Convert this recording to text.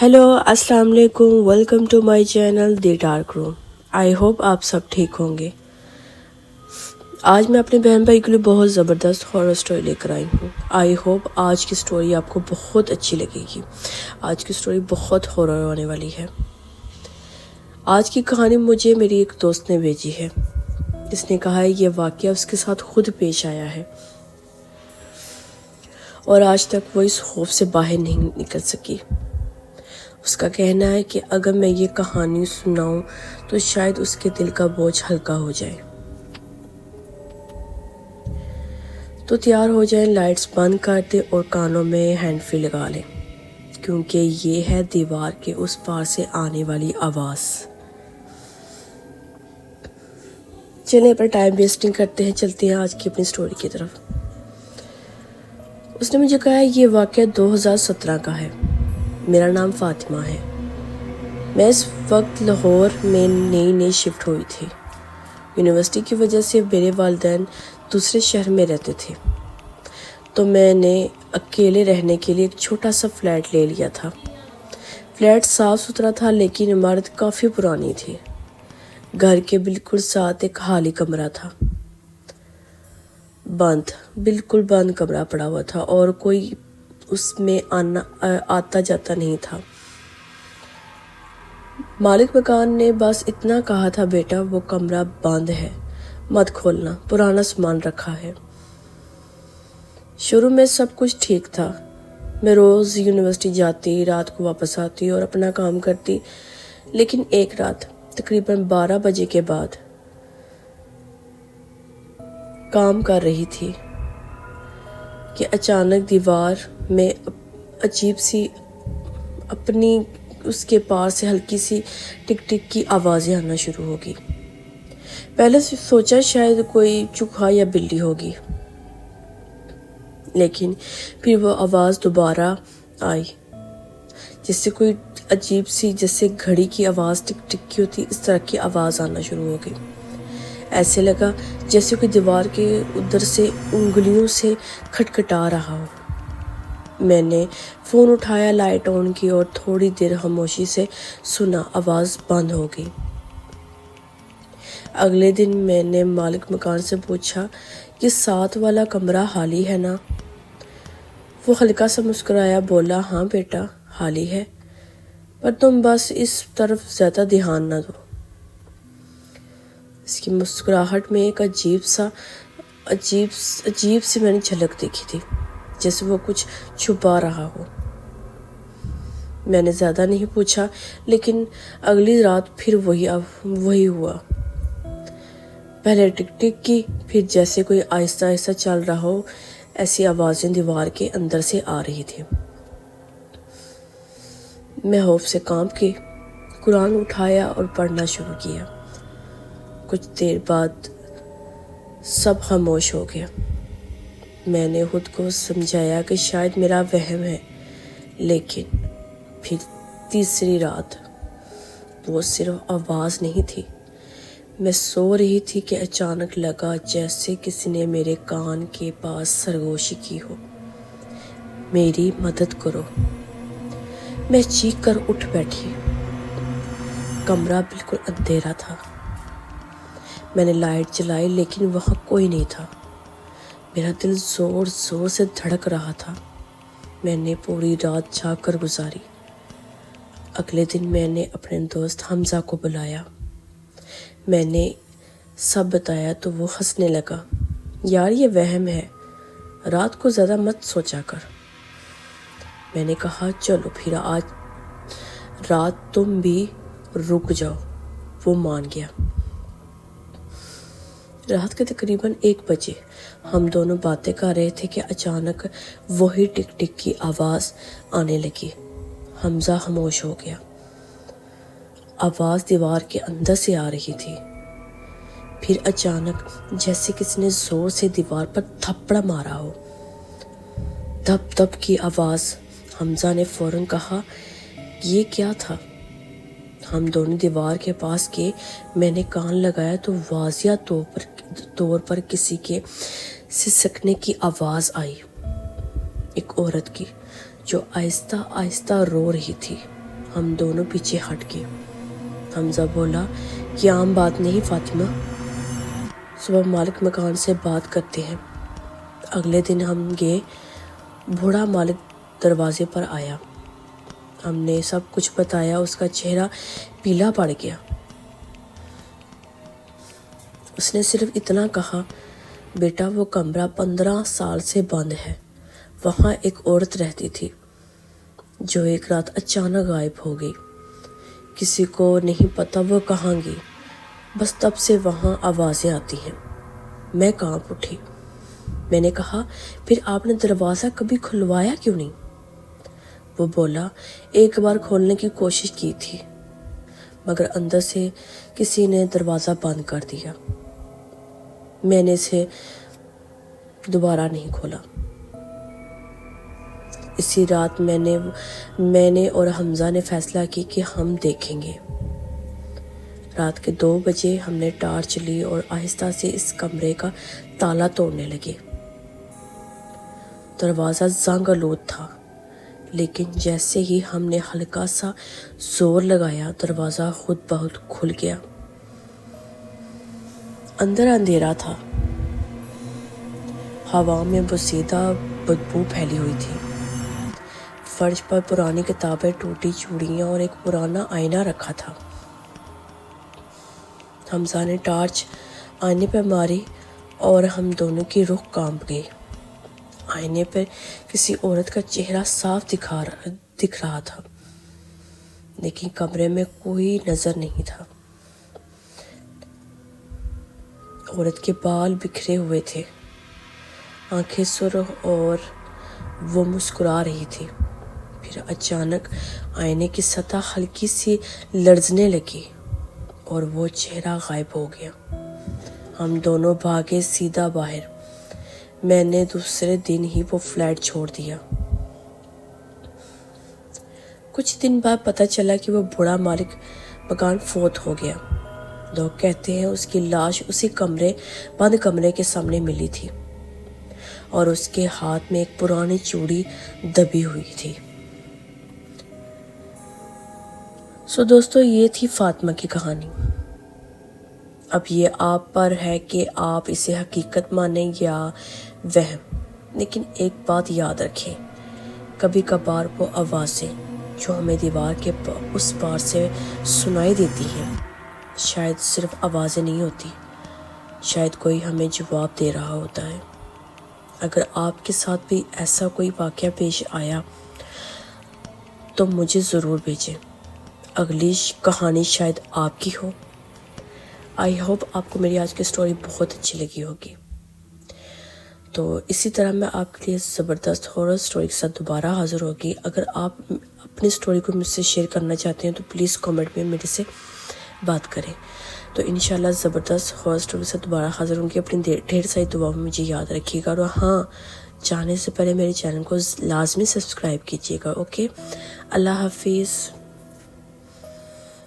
Hello अस्सलाम वालेकुम, welcome to my channel the dark room. I hope आप सब ठीक होंगे। आज मैं अपने बहन भाई के लिए बहुत ज़बरदस्त हॉरर स्टोरी लेकर आई हूँ। आई होप आज की स्टोरी आपको बहुत अच्छी लगेगी। आज की स्टोरी बहुत हॉरर होने वाली है। आज की कहानी मुझे मेरी एक दोस्त ने भेजी है। इसने कहा है ये वाक़या उसके साथ खुद पेश आया है और आज तक वो इस खौफ से बाहर नहीं निकल सकी। उसका कहना है कि अगर मैं ये कहानी सुनाऊं तो शायद उसके दिल का बोझ हल्का हो जाए। तो तैयार हो जाएं, लाइट्स बंद कर दें और कानों में हैंड फ्री लगा लें, क्योंकि ये है दीवार के उस पार से आने वाली आवाज़। चलें पर टाइम वेस्टिंग करते हैं, चलते हैं आज की अपनी स्टोरी की तरफ। उसने मुझे कहा है ये वाक़या 2017 का है। मेरा नाम फातिमा है। मैं इस वक्त लाहौर में नई शिफ्ट हुई थी। यूनिवर्सिटी की वजह से मेरे वालिदैन दूसरे शहर में रहते थे, तो मैंने अकेले रहने के लिए एक छोटा सा फ्लैट ले लिया था। फ्लैट साफ़ सुथरा था, लेकिन इमारत काफ़ी पुरानी थी। घर के बिल्कुल साथ एक खाली कमरा था। बिल्कुल बंद कमरा पड़ा हुआ था और कोई उसमें आता जाता नहीं था। मालिक मकान ने बस इतना कहा था, बेटा वो कमरा बंद है, मत खोलना, पुराना सामान रखा है। शुरू में सब कुछ ठीक था। मैं रोज़ यूनिवर्सिटी जाती, रात को वापस आती और अपना काम करती। लेकिन एक रात तकरीबन 12 बजे के बाद काम कर रही थी कि अचानक दीवार में अजीब सी अपनी उसके पार से हल्की सी टिक टिक की आवाज़ें आना शुरू होगी। पहले सोचा शायद कोई चूहा या बिल्ली होगी, लेकिन फिर वो आवाज़ दोबारा आई, जिससे कोई अजीब सी, जैसे घड़ी की आवाज़ टिक टिक की होती, इस तरह की आवाज़ आना शुरू हो गई। ऐसे लगा जैसे कोई दीवार के उधर से उंगलियों से खटखटा रहा हो। मैंने फ़ोन उठाया, लाइट ऑन की और थोड़ी देर खामोशी से सुना। आवाज़ बंद हो गई। अगले दिन मैंने मालिक मकान से पूछा कि साथ वाला कमरा खाली है ना। वो हल्का सा मुस्कुराया, बोला हाँ बेटा खाली है, पर तुम बस इस तरफ ज़्यादा ध्यान ना दो। इसकी मुस्कुराहट में एक अजीब सी मैंने झलक देखी थी, जैसे वो कुछ छुपा रहा हो। मैंने ज़्यादा नहीं पूछा, लेकिन अगली रात फिर वही हुआ। पहले टिक टिक की, फिर जैसे कोई आहिस्ता आहिस्ता चल रहा हो, ऐसी आवाज़ें दीवार के अंदर से आ रही थी। मैं खौफ से कांप के कुरान उठाया और पढ़ना शुरू किया। कुछ देर बाद सब खामोश हो गया। मैंने खुद को समझाया कि शायद मेरा वहम है, लेकिन फिर तीसरी रात वो सिर्फ आवाज़ नहीं थी। मैं सो रही थी कि अचानक लगा जैसे किसी ने मेरे कान के पास सरगोशी की हो, मेरी मदद करो। मैं चीख कर उठ बैठी। कमरा बिल्कुल अंधेरा था। मैंने लाइट जलाई, लेकिन वहाँ कोई नहीं था। मेरा दिल ज़ोर ज़ोर से धड़क रहा था। मैंने पूरी रात जाग कर गुजारी। अगले दिन मैंने अपने दोस्त हमजा को बुलाया। मैंने सब बताया तो वो हंसने लगा। यार ये वहम है, रात को ज़्यादा मत सोचा कर। मैंने कहा चलो फिर आज रात तुम भी रुक जाओ। वो मान गया। रात के तकरीबन 1 बजे हम दोनों बातें कर रहे थे कि अचानक वही टिक टिक की आवाज़ आने लगी। हमजा खामोश हो गया। आवाज़ दीवार के अंदर से आ रही थी। फिर अचानक जैसे किसी ने ज़ोर से दीवार पर थप्पड़ मारा हो। धप धप की आवाज़। हमजा ने फ़ौरन कहा ये क्या था। हम दोनों दीवार के पास गए। मैंने कान लगाया तो वाज़िया तौर पर किसी के सिसकने की आवाज़ आई, एक औरत की, जो आहिस्ता आहिस्ता रो रही थी। ہم دونوں پیچھے ہٹ گئے۔ حمزہ بولا، یہ عام بات نہیں فاطمہ، صبح مالک مکان سے بات کرتے ہیں۔ اگلے دن ہم گئے، بوڑھا مالک دروازے پر آیا۔ ہم نے سب کچھ بتایا۔ اس کا چہرہ پیلا پڑ گیا۔ اس نے صرف اتنا کہا، بیٹا وہ کمرہ 15 سال سے بند ہے، وہاں ایک عورت رہتی تھی جو ایک رات اچانک غائب ہو گئی، کسی کو نہیں پتا وہ کہاں گئی، بس تب سے وہاں آوازیں آتی ہیں۔ میں کانپ اٹھی۔ میں نے کہا، پھر آپ نے دروازہ کبھی کھلوایا کیوں نہیں؟ وہ بولا، ایک بار کھولنے کی کوشش کی تھی مگر اندر سے کسی نے دروازہ بند کر دیا، میں نے اسے دوبارہ نہیں کھولا۔ اسی رات میں نے اور حمزہ نے فیصلہ کی کہ ہم دیکھیں گے۔ رات کے 2 بجے ہم نے ٹارچ لی اور آہستہ سے اس کمرے کا تالا توڑنے لگے۔ دروازہ زنگ آلود تھا، لیکن جیسے ہی ہم نے ہلکا سا زور لگایا دروازہ خود بخود کھل گیا۔ اندر اندھیرا تھا، ہوا میں بوسیدہ بدبو پھیلی ہوئی تھی۔ فرش پر پرانی کتابیں، ٹوٹی چوڑیاں اور ایک پرانا آئینہ رکھا تھا۔ حمزہ نے ٹارچ آئینے پر ماری اور ہم دونوں کی روح کانپ گئی۔ آئینے پر کسی عورت کا چہرہ صاف دکھ رہا تھا، لیکن کمرے میں کوئی نظر نہیں تھا۔ عورت کے بال بکھرے ہوئے تھے، آنکھیں سرخ اور وہ مسکرا رہی تھی۔ پھر اچانک آئینے کی سطح ہلکی سی لرزنے لگی اور وہ چہرہ غائب ہو گیا۔ ہم دونوں بھاگے سیدھا باہر۔ میں نے دوسرے دن ہی وہ فلیٹ چھوڑ دیا۔ کچھ دن بعد پتہ چلا کہ وہ بوڑھا مالک مکان فوت ہو گیا۔ لوگ کہتے ہیں اس کی لاش اسی بند کمرے کے سامنے ملی تھی اور اس کے ہاتھ میں ایک پرانی چوڑی دبی ہوئی تھی۔ دوستو، یہ تھی فاطمہ کی کہانی۔ اب یہ آپ پر ہے کہ آپ اسے حقیقت مانیں یا وہم، لیکن ایک بات یاد رکھیں، کبھی کبھار وہ آوازیں جو ہمیں دیوار کے اس پار سے سنائی دیتی ہیں، شاید صرف آوازیں نہیں ہوتی، شاید کوئی ہمیں جواب دے رہا ہوتا ہے۔ اگر آپ کے ساتھ بھی ایسا کوئی واقعہ پیش آیا تو مجھے ضرور بھیجیں۔ اگلی کہانی شاید آپ کی ہو۔ آئی ہوپ آپ کو میری آج کی سٹوری بہت اچھی لگی ہوگی۔ تو اسی طرح میں آپ کے لیے زبردست ہارر سٹوری کے ساتھ دوبارہ حاضر ہوگی۔ اگر آپ اپنی سٹوری کو مجھ سے شیئر کرنا چاہتے ہیں تو پلیز کامنٹ میں میرے سے بات کریں۔ تو انشاءاللہ زبردست ہارر سٹوری کے ساتھ دوبارہ حاضر ہوں گی۔ اپنی ڈھیر ساری دعاؤں میں مجھے یاد رکھیے گا، اور ہاں، جانے سے پہلے میرے چینل کو لازمی سبسکرائب کیجیے گا۔ اوکے، اللہ حافظ۔